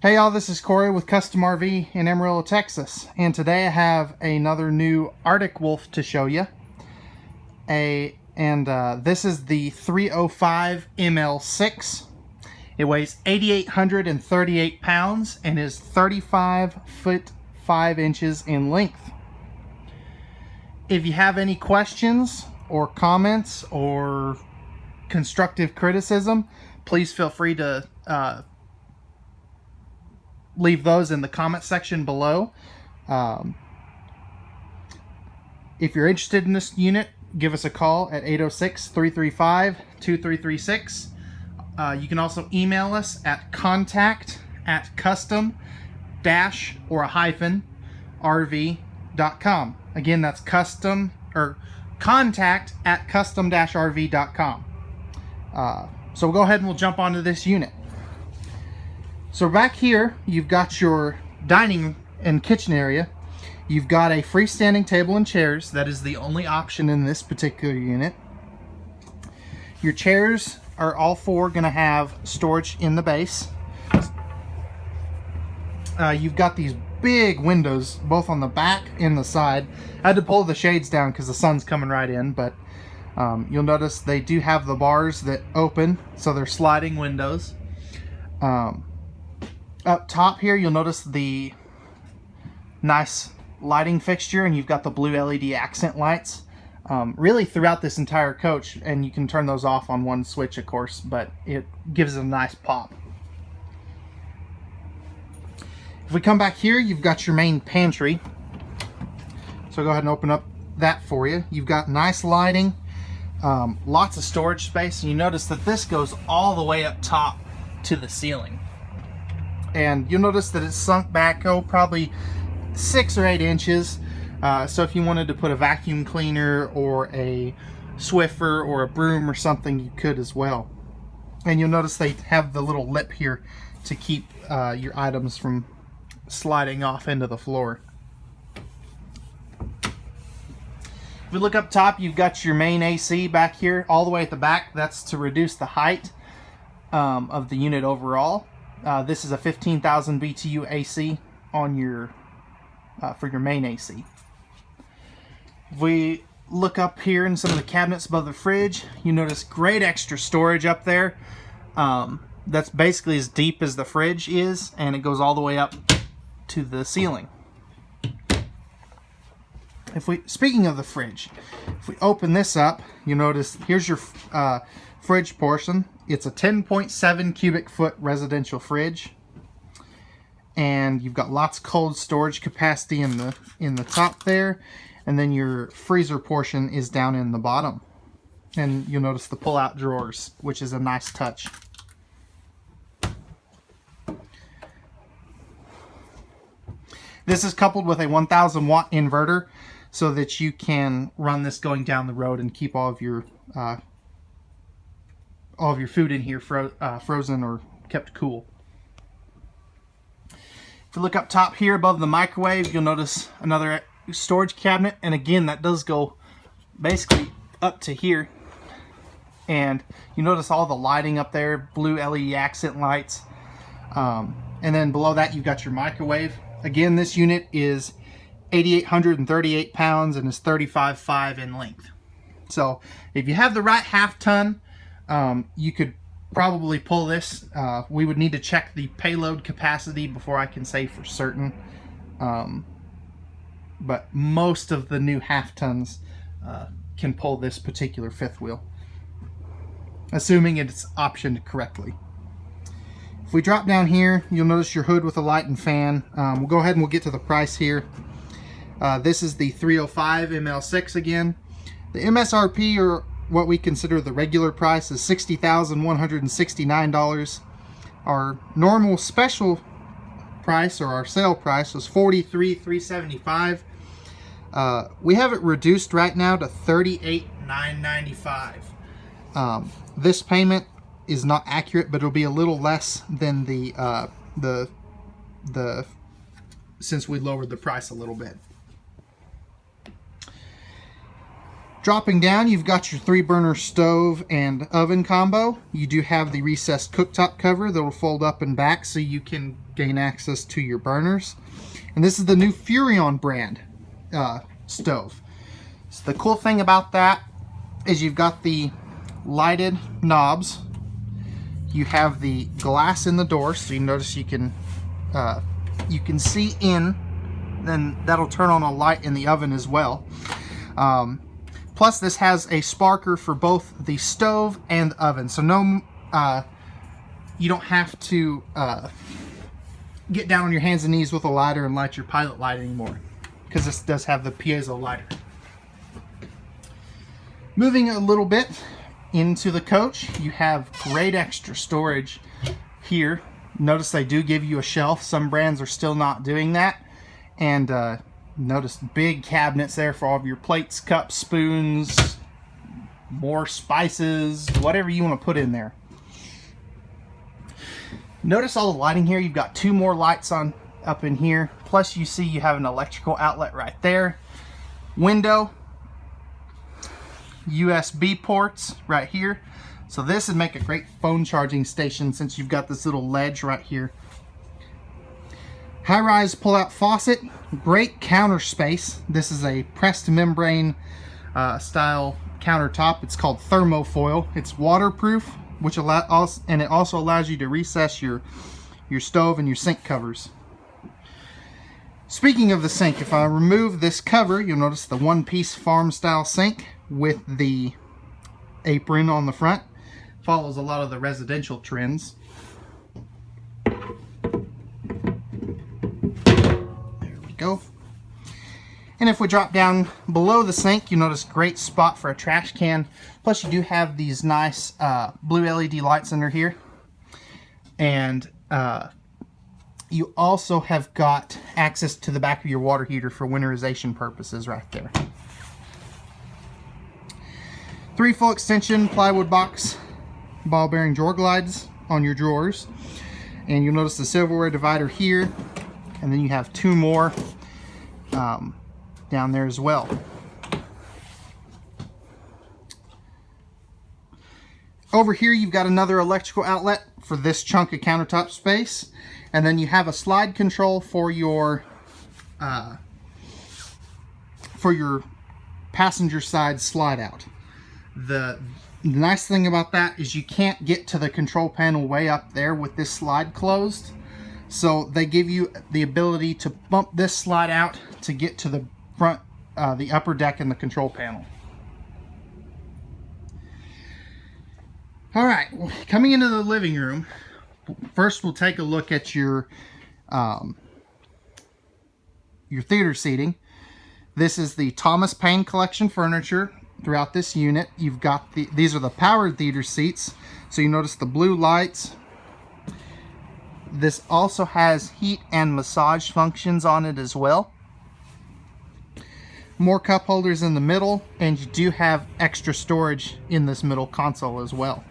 Hey y'all, this is Corey with Custom RV in Amarillo, Texas, and today I have another new Arctic Wolf to show you. This is the 305 ML6. It weighs 8,838 pounds and is 35 foot 5 inches in length. If you have any questions or comments or constructive criticism, please feel free to leave those in the comment section below. If you're interested in this unit, give us a call at 806-335-2336. You can also email us at contact@custom-rv.com. Again, that's contact@custom-rv.com. So we'll go ahead and we'll jump onto this unit. So back here, you've got your dining and kitchen area. You've got a freestanding table and chairs. That is the only option in this particular unit. Your chairs are all four going to have storage in the base. You've got these big windows both on the back and the side. I had to pull the shades down because the sun's coming right in, but you'll notice they do have the bars that open, so they're sliding windows. Up top here, you'll notice the nice lighting fixture, and you've got the blue LED accent lights really throughout this entire coach, and you can turn those off on one switch, of course, but it gives it a nice pop. If we come back here, you've got your main pantry. So go ahead and open up that for you. You've got nice lighting, lots of storage space, and you notice that this goes all the way up top to the ceiling. And you'll notice that it's sunk back, probably 6 or 8 inches. So if you wanted to put a vacuum cleaner or a Swiffer or a broom or something, you could as well. And you'll notice they have the little lip here to keep your items from sliding off into the floor. If we look up top, you've got your main AC back here all the way at the back. That's to reduce the height of the unit overall. This is a 15,000 BTU AC on your for your main AC. If we look up here in some of the cabinets above the fridge, you notice great extra storage up there. That's basically as deep as the fridge is, and it goes all the way up to the ceiling. Speaking of the fridge, if we open this up, you notice here's your fridge portion. It's a 10.7 cubic foot residential fridge, and you've got lots of cold storage capacity in the top there, and then your freezer portion is down in the bottom. And you'll notice the pull-out drawers, which is a nice touch. This is coupled with a 1,000 watt inverter so that you can run this going down the road and keep all of your food in here frozen or kept cool. If you look up top here above the microwave, you'll notice another storage cabinet, and again that does go basically up to here. And you notice all the lighting up there, blue LED accent lights, and then below that you've got your microwave. Again, this unit is 8,838 pounds and is 35.5 in length. So if you have the right half ton, you could probably pull this. We would need to check the payload capacity before I can say for certain. But most of the new half tons can pull this particular fifth wheel, assuming it's optioned correctly. If we drop down here, you'll notice your hood with a light and fan. We'll go ahead and we'll get to the price here. This is the 305 ML6 again. The MSRP, or what we consider the regular price, is $60,169. Our normal special price, or our sale price, was $43,375. We have it reduced right now to $38,995. This payment is not accurate, but it'll be a little less than the since we lowered the price a little bit. Dropping down, you've got your 3-burner stove and oven combo. You do have the recessed cooktop cover that will fold up and back so you can gain access to your burners. And this is the new Furrion brand stove. So the cool thing about that is you've got the lighted knobs. You have the glass in the door, so you notice you can see in. Then that'll turn on a light in the oven as well. Plus, this has a sparker for both the stove and the oven, so you don't have to get down on your hands and knees with a lighter and light your pilot light anymore, because this does have the piezo lighter. Moving a little bit into the coach, you have great extra storage here. Notice they do give you a shelf. Some brands are still not doing that. And notice big cabinets there for all of your plates, cups, spoons, more spices, whatever you want to put in there. Notice all the lighting here. You've got 2 more lights on up in here. Plus you see you have an electrical outlet right there. Window, USB ports right here. So this would make a great phone charging station since you've got this little ledge right here. High-rise pull-out faucet, great counter space. This is a pressed membrane style countertop. It's called thermofoil. It's waterproof, which and it also allows you to recess your stove and your sink covers. Speaking of the sink, if I remove this cover, you'll notice the one-piece farm-style sink with the apron on the front. Follows a lot of the residential trends. Go. And if we drop down below the sink, you notice great spot for a trash can. Plus you do have these nice blue LED lights under here. And you also have got access to the back of your water heater for winterization purposes right there. 3 full extension plywood box ball bearing drawer glides on your drawers. And you'll notice the silverware divider here. And then you have 2 more down there as well. Over here you've got another electrical outlet for this chunk of countertop space. And then you have a slide control for your passenger side slide out. The nice thing about that is you can't get to the control panel way up there with this slide closed. So they give you the ability to bump this slide out to get to the front, the upper deck and the control panel. All right, coming into the living room, first we'll take a look at your theater seating. This is the Thomas Paine collection furniture throughout this unit. You've got these are the powered theater seats. So you notice the blue lights. This also has heat and massage functions on it as well. More cup holders in the middle, and you do have extra storage in this middle console as well.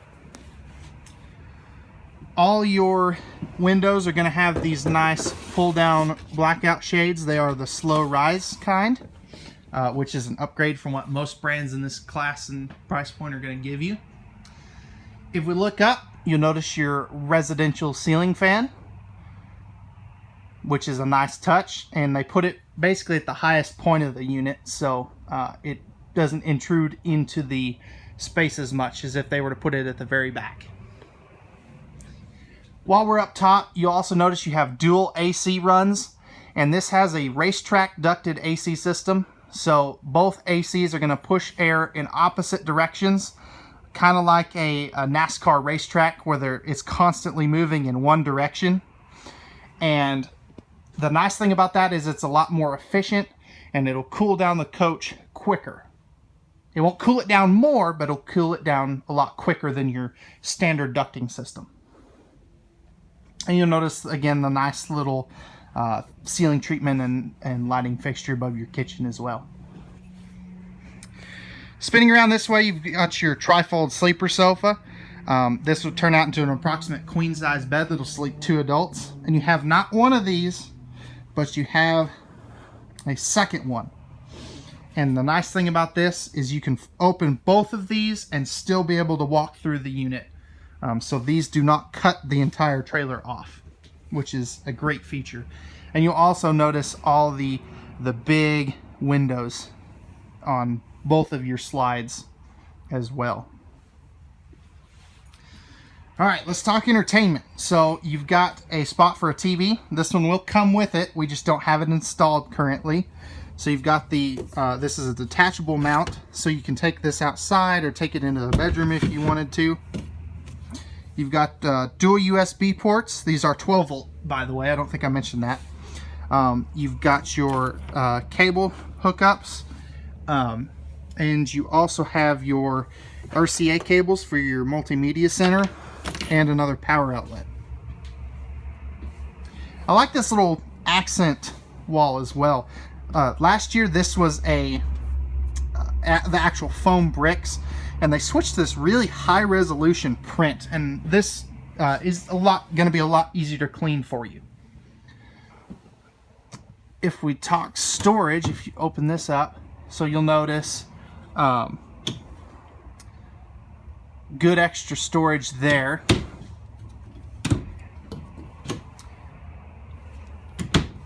All your windows are going to have these nice pull-down blackout shades. They are the slow rise kind, which is an upgrade from what most brands in this class and price point are going to give you. If we look up, you'll notice your residential ceiling fan, which is a nice touch, and they put it basically at the highest point of the unit, so it doesn't intrude into the space as much as if they were to put it at the very back. While we're up top, you'll also notice you have dual AC runs, and this has a racetrack ducted AC system, so both ACs are going to push air in opposite directions, kind of like a NASCAR racetrack where it's constantly moving in one direction. And the nice thing about that is it's a lot more efficient, and it'll cool down the coach quicker. It won't cool it down more, but it'll cool it down a lot quicker than your standard ducting system. And you'll notice again the nice little ceiling treatment and lighting fixture above your kitchen as well. Spinning around this way, you've got your Trifold sleeper sofa. This will turn out into an approximate queen size bed that'll sleep 2 adults. And you have not one of these, but you have a second one. And the nice thing about this is you can open both of these and still be able to walk through the unit. So these do not cut the entire trailer off, which is a great feature. And you'll also notice all the big windows on both of your slides as well. All right, let's talk entertainment. So you've got a spot for a TV. This one will come with it. We just don't have it installed currently. So you've got the, this is a detachable mount, so you can take this outside or take it into the bedroom if you wanted to. You've got dual USB ports. These are 12 volt, by the way. I don't think I mentioned that. You've got your cable hookups, and you also have your RCA cables for your multimedia center and another power outlet. I like this little accent wall as well. Last year this was the actual foam bricks, and they switched to this really high resolution print, and this is going to be a lot easier to clean for you. If we talk storage, if you open this up, so you'll notice good extra storage there.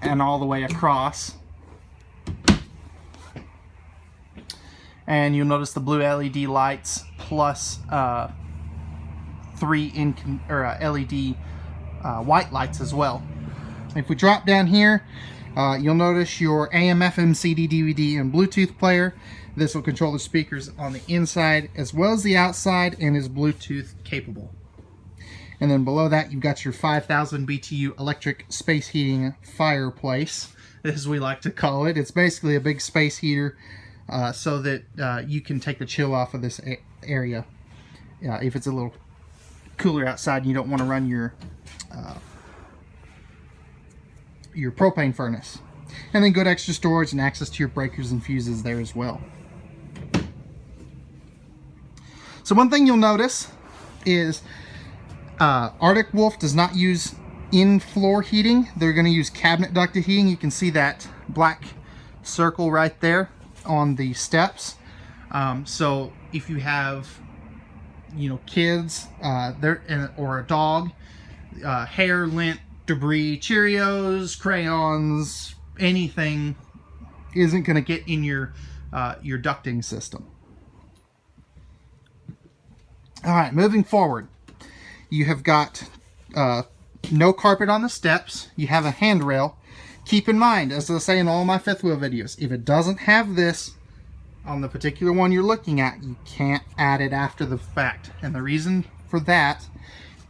And all the way across. And you'll notice the blue LED lights plus 3 LED white lights as well. If we drop down here, you'll notice your AM, FM, CD, DVD, and Bluetooth player. This will control the speakers on the inside as well as the outside, and is Bluetooth capable. And then below that, you've got your 5,000 BTU electric space heating fireplace, as we like to call it. It's basically a big space heater so that you can take the chill off of this area. If it's a little cooler outside and you don't want to run your propane furnace. And then good extra storage and access to your breakers and fuses there as well. So one thing you'll notice is Arctic Wolf does not use in-floor heating. They're going to use cabinet ducted heating. You can see that black circle right there on the steps. So if you have, kids or a dog, hair, lint, debris, Cheerios, crayons, anything isn't going to get in your ducting system. All right, moving forward. You have got no carpet on the steps. You have a handrail. Keep in mind, as I say in all my fifth wheel videos, if it doesn't have this on the particular one you're looking at, you can't add it after the fact. And the reason for that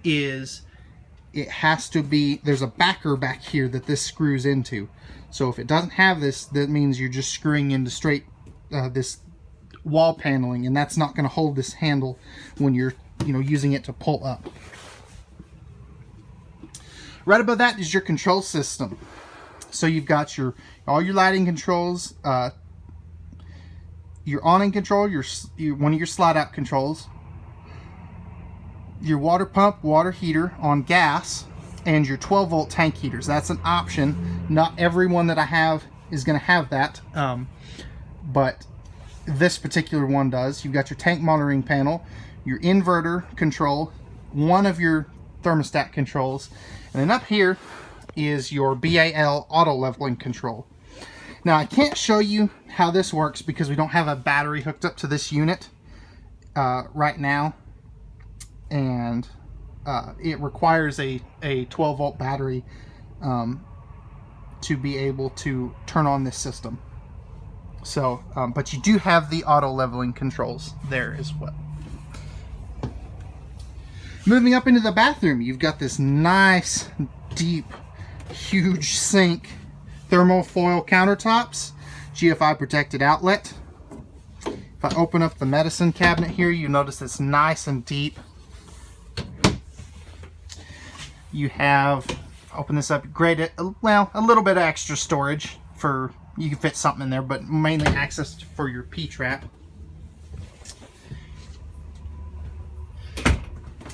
is it has to be, there's a backer back here that this screws into. So if it doesn't have this, that means you're just screwing into straight this wall paneling, and that's not going to hold this handle when you're using it to pull up. Right above that is your control system. So you've got all your lighting controls, your awning control, one of your slide out controls, your water pump, water heater on gas, and your 12 volt tank heaters. That's an option. Not every one that I have is going to have that, but this particular one does. You've got your tank monitoring panel, your inverter control, one of your thermostat controls, and then up here is your BAL auto leveling control. Now I can't show you how this works because we don't have a battery hooked up to this unit right now, and it requires a 12 volt battery to be able to turn on this system. So, but you do have the auto leveling controls there as well. Moving up into the bathroom, you've got this nice, deep, huge sink, thermal foil countertops, GFI protected outlet. If I open up the medicine cabinet here, you notice it's nice and deep. You have, open this up, great, well, a little bit of extra storage for, you can fit something in there, but mainly access for your P-trap.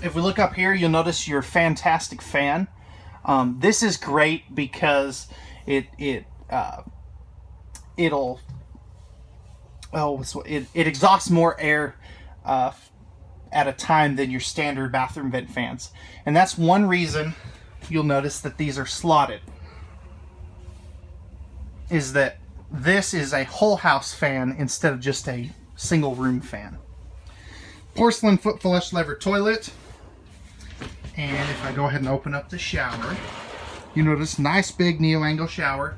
If we look up here, you'll notice your fantastic fan. This is great because it'll it exhausts more air at a time than your standard bathroom vent fans. And that's one reason you'll notice that these are slotted, is that this is a whole house fan instead of just a single room fan. Porcelain foot flush lever toilet. And if I go ahead and open up the shower, you notice nice big neo-angle shower.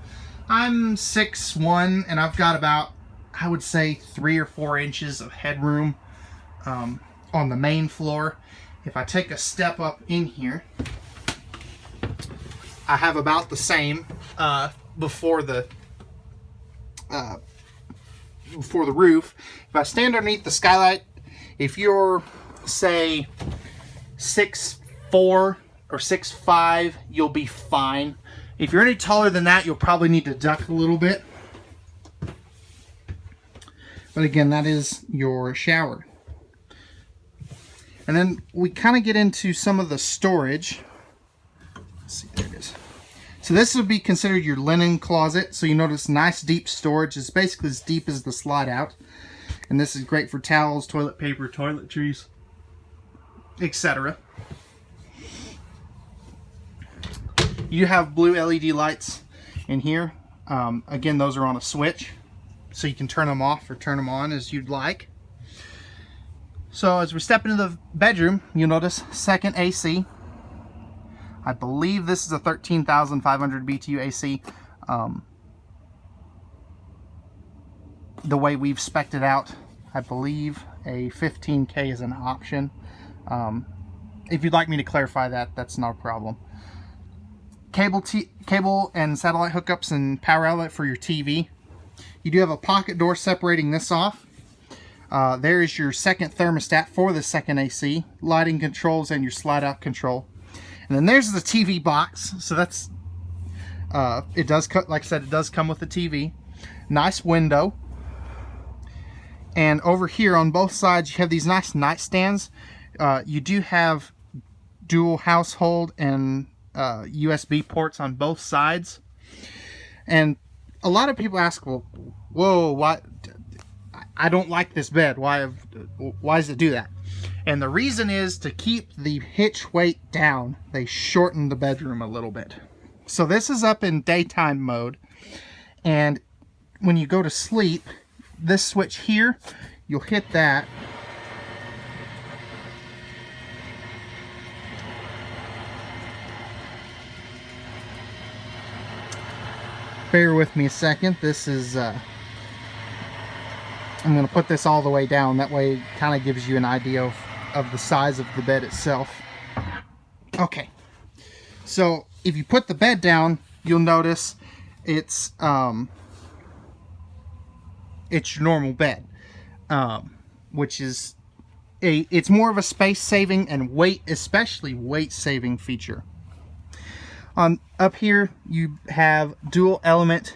I'm 6'1", and I've got about, I would say, 3 or 4 inches of headroom on the main floor. If I take a step up in here, I have about the same before the roof. If I stand underneath the skylight, if you're, say, 6'4" or 6'5", you'll be fine. If you're any taller than that, you'll probably need to duck a little bit. But again, that is your shower. And then we kind of get into some of the storage. Let's see, there it is. So this would be considered your linen closet. So you notice nice deep storage. It's basically as deep as the slide out. And this is great for towels, toilet paper, toiletries, etc. You have blue LED lights in here. Again, those are on a switch, so you can turn them off or turn them on as you'd like. So as we step into the bedroom, you'll notice second AC. I believe this is a 13,500 BTU AC. The way we've spec'd it out, I believe a 15K is an option. If you'd like me to clarify that, that's not a problem. Cable and satellite hookups and power outlet for your TV. You do have a pocket door separating this off. There is your second thermostat for the second AC, lighting controls, and your slide out control. And then there's the TV box. So that's it does, like I said, it does come with the TV. Nice window. And over here on both sides, you have these nice nightstands. You do have dual household and USB ports on both sides. And a lot of people ask, well, whoa, why? I don't like this bed. Why does it do that? And the reason is to keep the hitch weight down. They shorten the bedroom a little bit. So this is up in daytime mode. And when you go to sleep, this switch here, you'll hit that. Bear with me a second. This is, I'm going to put this all the way down. That way it kind of gives you an idea of the size of the bed itself. Okay. So if you put the bed down, you'll notice it's your normal bed, which is it's more of a space saving and weight, especially weight saving feature. Up here you have dual element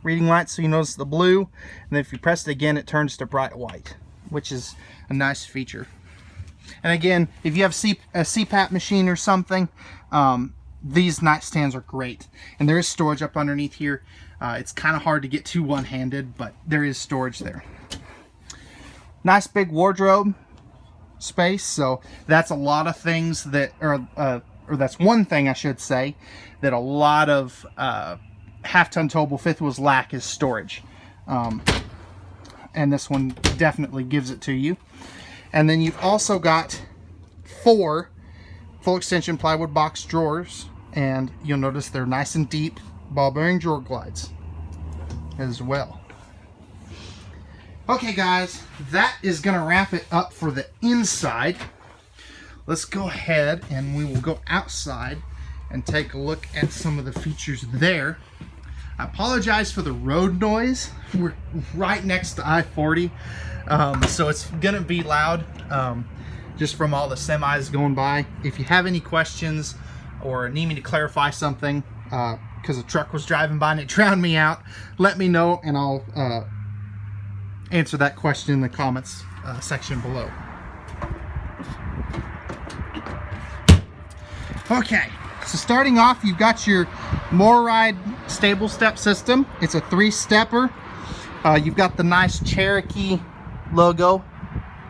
reading lights, so you notice the blue, and then if you press it again, it turns to bright white, which is a nice feature. And again, if you have a CPAP machine or something, these nightstands are great. And there is storage up underneath here. It's kind of hard to get to one-handed, but there is storage there. Nice big wardrobe space. So that's a lot of things that, or that's one thing I should say, that a lot of half-ton towable fifth wheels lack is storage. And this one definitely gives it to you. And then you've also got 4 full extension plywood box drawers, and you'll notice they're nice and deep ball bearing drawer glides as well. Okay guys, that is going to wrap it up for the inside. Let's go ahead and we will go outside and take a look at some of the features there. I apologize for the road noise. We're right next to I-40, so it's going to be loud just from all the semis going by. If you have any questions or need me to clarify something, because a truck was driving by and it drowned me out, let me know and I'll answer that question in the comments section below. Okay, so starting off, you've got your Msrp stable step system. It's a 3-stepper. You've got the nice Cherokee logo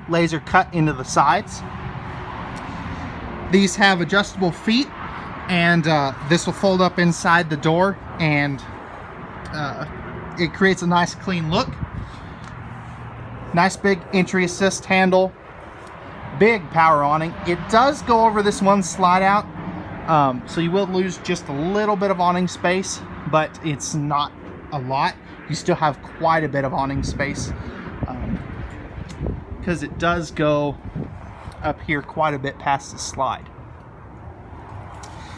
laser cut into the sides. These have adjustable feet, and this will fold up inside the door, and it creates a nice clean look. Nice big entry assist handle, big power awning. It does go over this one slide out, so you will lose just a little bit of awning space, but it's not a lot. You still have quite a bit of awning space, because it does go up here quite a bit past the slide.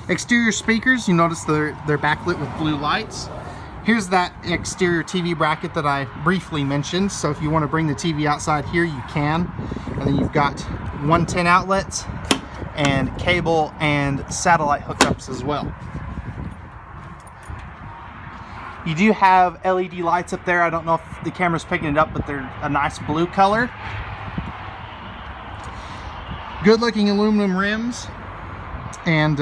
Exterior speakers, you notice they're backlit with blue lights. Here's that exterior TV bracket that I briefly mentioned, so if you want to bring the TV outside here, you can. And then you've got 110 outlets and cable and satellite hookups as well. You do have LED lights up there. I don't know if the camera's picking it up, but they're a nice blue color. Good looking aluminum rims, and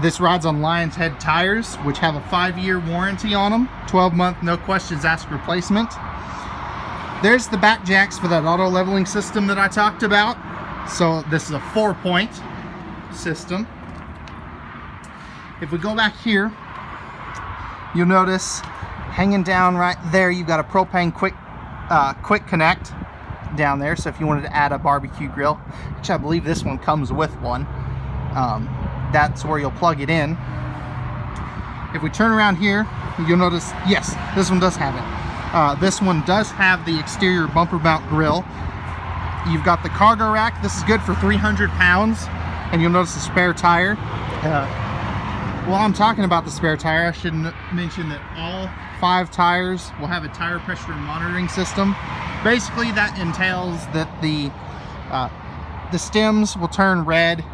this rides on Lion's Head tires, which have a 5-year warranty on them, 12-month no questions asked replacement. There's the back jacks for that auto leveling system that I talked about. So this is a 4-point system. If we go back here, you'll notice hanging down right there, you've got a propane quick connect down there. So if you wanted to add a barbecue grill, which I believe this one comes with one, that's where you'll plug it in. If we turn around here, you'll notice, yes, this one does have it. This one does have the exterior bumper mount grill. You've got the cargo rack. This is good for 300 pounds. And you'll notice the spare tire. While I'm talking about the spare tire, I should mention that all 5 tires will have a tire pressure monitoring system. Basically, that entails that the stems will turn red,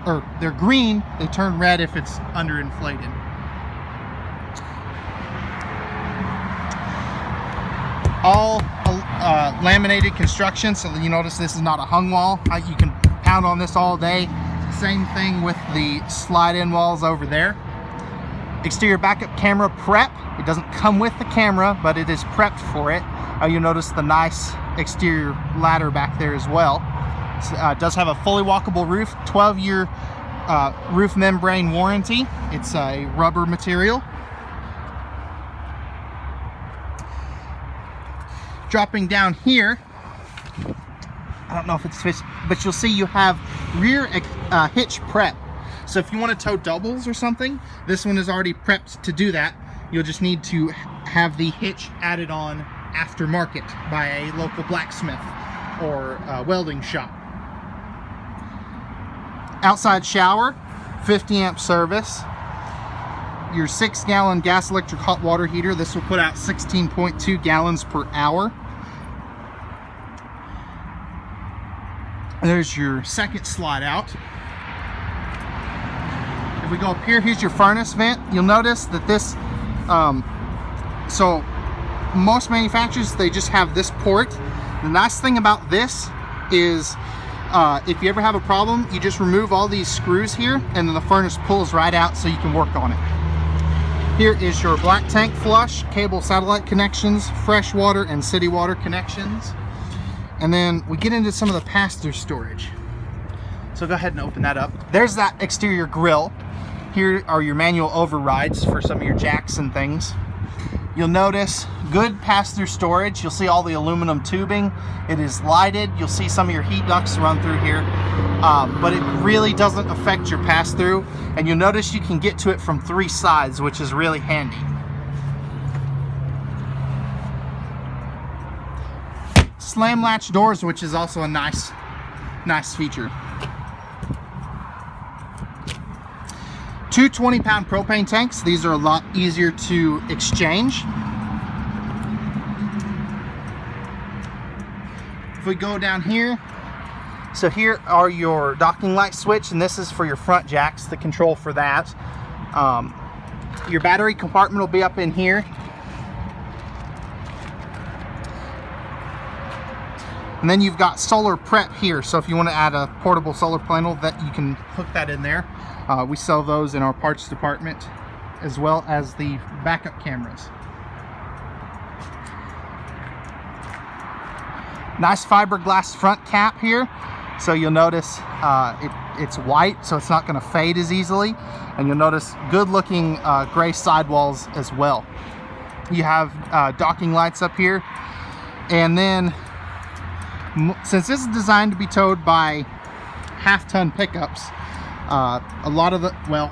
or they're green, they turn red if it's underinflated. All laminated construction, so you notice this is not a hung wall. You can pound on this all day. Same thing with the slide-in walls over there. Exterior backup camera prep. It doesn't come with the camera, but it is prepped for it. You'll notice the nice exterior ladder back there as well. It does have a fully walkable roof, 12-year roof membrane warranty. It's a rubber material. Dropping down here, I don't know if it's fish, but you'll see you have rear hitch prep. So if you want to tow doubles or something, this one is already prepped to do that. You'll just need to have the hitch added on aftermarket by a local blacksmith or welding shop. Outside shower, 50 amp service. Your 6-gallon gas electric hot water heater. This will put out 16.2 gallons per hour. There's your second slide out. If we go up here, here's your furnace vent. You'll notice that this, so most manufacturers, they just have this port. The nice thing about this is if you ever have a problem, you just remove all these screws here, and then the furnace pulls right out so you can work on it. Here is your black tank flush, cable satellite connections, fresh water and city water connections. And then we get into some of the pass-through storage. So go ahead and open that up. There's that exterior grill. Here are your manual overrides for some of your jacks and things. You'll notice good pass-through storage. You'll see all the aluminum tubing. It is lighted. You'll see some of your heat ducts run through here, but it really doesn't affect your pass-through. And you'll notice you can get to it from 3 sides, which is really handy. Slam latch doors, which is also a nice feature. 2 20-pound propane tanks. These are a lot easier to exchange. If we go down here, so here are your docking light switch, and this is for your front jacks, the control for that. Your battery compartment will be up in here. And then you've got solar prep here, so if you want to add a portable solar panel, that you can hook that in there. We sell those in our parts department, as well as the backup cameras. Nice fiberglass front cap here. So you'll notice it's white, so it's not going to fade as easily. And you'll notice good looking gray sidewalls as well. You have docking lights up here. And then, since this is designed to be towed by half-ton pickups, a lot of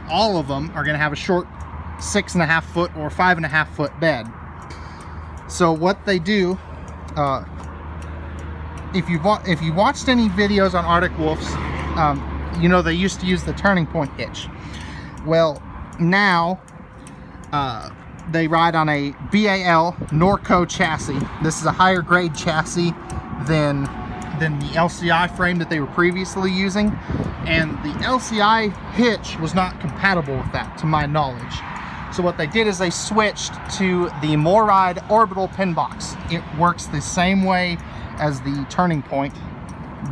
all of them are going to have a short 6.5 foot or 5.5 foot bed. So what they do, if you watched any videos on Arctic Wolves, you know they used to use the turning point hitch. Well, now they ride on a BAL Norco chassis. This is a higher grade chassis than the LCI frame that they were previously using, and the LCI hitch was not compatible with that, to my knowledge. So what they did is they switched to the Moride orbital pin box. It works the same way as the turning point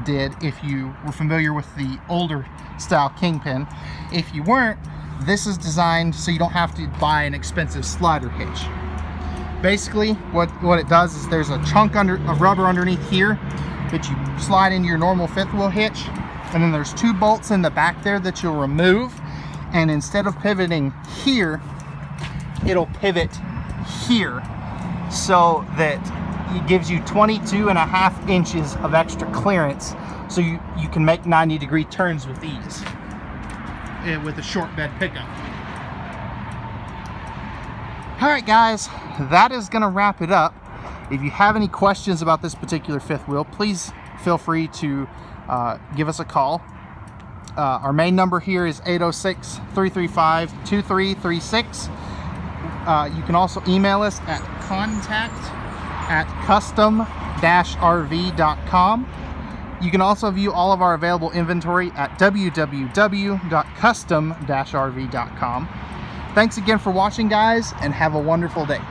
did if you were familiar with the older style Kingpin. If you weren't, this is designed so you don't have to buy an expensive slider hitch. Basically what it does is there's a chunk of rubber underneath here that you slide into your normal fifth wheel hitch, and then there's 2 bolts in the back there that you'll remove, and instead of pivoting here, it'll pivot here, so that it gives you 22.5 inches of extra clearance, so you can make 90-degree turns with ease with a short bed pickup. Alright guys, that is going to wrap it up. If you have any questions about this particular fifth wheel, please feel free to give us a call. Our main number here is 806-335-2336. You can also email us at contact@custom-rv.com. You can also view all of our available inventory at www.custom-rv.com. Thanks again for watching, guys, and have a wonderful day.